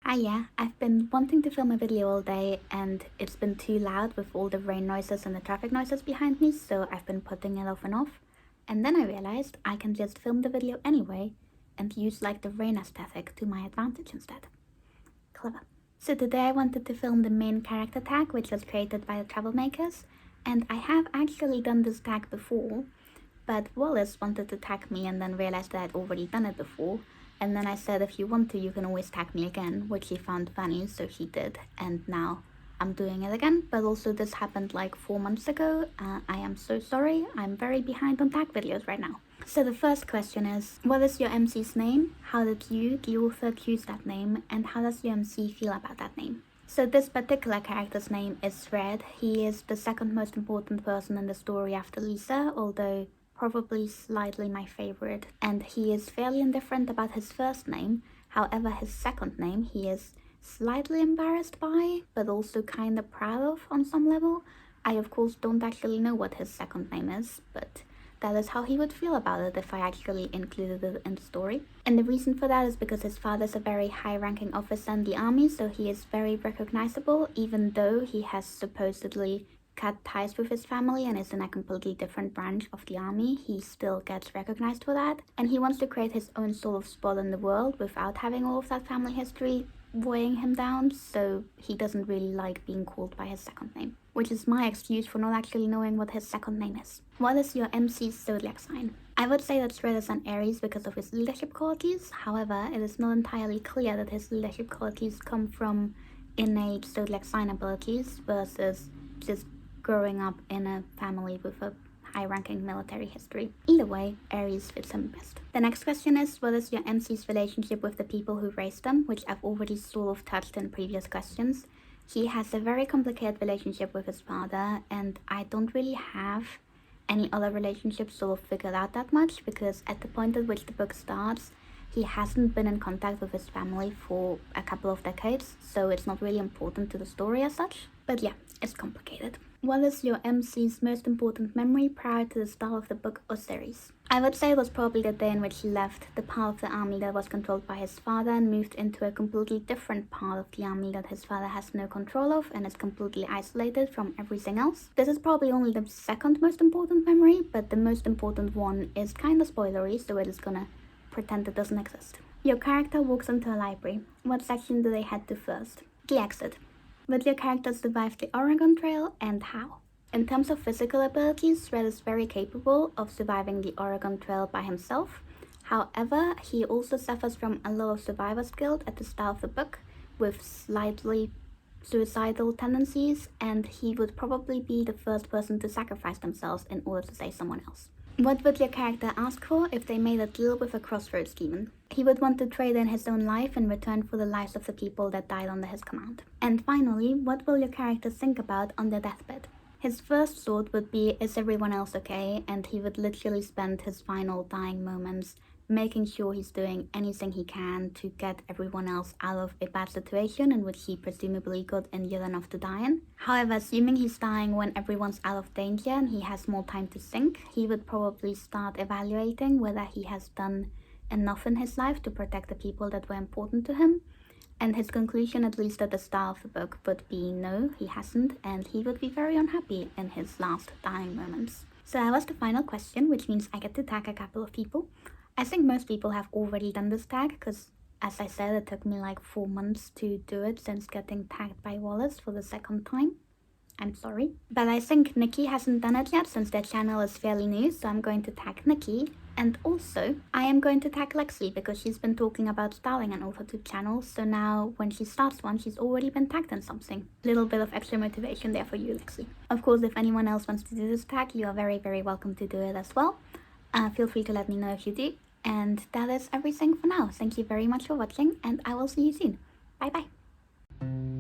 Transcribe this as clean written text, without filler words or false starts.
Hiya, I've been wanting to film a video all day and it's been too loud with all the rain noises and the traffic noises behind me, so I've been putting it off and off. And then I realized I can just film the video anyway and use like the rain aesthetic to my advantage instead. Clever. So today I wanted to film the main character tag, which was created by the troublemakers, and I have actually done this tag before, but Wallace wanted to tag me and then realized that I'd already done it before. And then I said, if you want to, you can always tag me again, which he found funny, so he did. And now I'm doing it again. But also this happened like 4 months ago. I am so sorry. I'm very behind on tag videos right now. So the first question is, what is your MC's name? How did you, the author, choose that name? And how does your MC feel about that name? So this particular character's name is Red. He is the second most important person in the story after Lisa, although probably slightly my favorite, and he is fairly indifferent about his first name. However, his second name he is slightly embarrassed by, but also kind of proud of on some level. I of course don't actually know what his second name is, but that is how he would feel about it if I actually included it in the story. And the reason for that is because his father is a very high-ranking officer in the army, so he is very recognizable, even though he has supposedly cut ties with his family and is in a completely different branch of the army. He still gets recognized for that, and he wants to create his own sort of spot in the world without having all of that family history weighing him down, so he doesn't really like being called by his second name, which is my excuse for not actually knowing what his second name is. What is your MC's zodiac sign? I would say that Shred is an Aries because of his leadership qualities. However, it is not entirely clear that his leadership qualities come from innate zodiac sign abilities versus just growing up in a family with a high-ranking military history. Either way, Aries fits him best. The next question is, what is your MC's relationship with the people who raised them, which I've already sort of touched in previous questions. He has a very complicated relationship with his father, and I don't really have any other relationships sort of figured out that much, because at the point at which the book starts, he hasn't been in contact with his family for a couple of decades, so it's not really important to the story as such. But yeah, it's complicated. What is your MC's most important memory prior to the start of the book or series? I would say it was probably the day in which he left the part of the army that was controlled by his father and moved into a completely different part of the army that his father has no control of and is completely isolated from everything else. This is probably only the second most important memory, but the most important one is kinda spoilery, so it is gonna pretend it doesn't exist. Your character walks into a library. What section do they head to first? The exit. Will your character survive the Oregon Trail, and how? In terms of physical abilities, Red is very capable of surviving the Oregon Trail by himself. However, he also suffers from a lot of survivor's guilt at the start of the book, with slightly suicidal tendencies, and he would probably be the first person to sacrifice themselves in order to save someone else. What would your character ask for if they made a deal with a crossroads demon? He would want to trade in his own life in return for the lives of the people that died under his command. And finally, what will your character think about on their deathbed? His first thought would be, is everyone else okay? And he would literally spend his final dying moments making sure he's doing anything he can to get everyone else out of a bad situation in which he presumably got injured enough to die in. However, assuming he's dying when everyone's out of danger and he has more time to think, he would probably start evaluating whether he has done enough in his life to protect the people that were important to him. And his conclusion, at least at the start of the book, would be no, he hasn't, and he would be very unhappy in his last dying moments. So that was the final question, which means I get to tag a couple of people. I think most people have already done this tag, because as I said, it took me like 4 months to do it since getting tagged by Wallace for the second time. I'm sorry. But I think Nikki hasn't done it yet since their channel is fairly new, so I'm going to tag Nikki. And also, I am going to tag Lexie because she's been talking about starting an author-tube channel, so now when she starts one, she's already been tagged in something. Little bit of extra motivation there for you, Lexie. Of course, if anyone else wants to do this tag, you are very, very welcome to do it as well. Feel free to let me know if you do. And that is everything for now. Thank you very much for watching, and I will see you soon. Bye bye.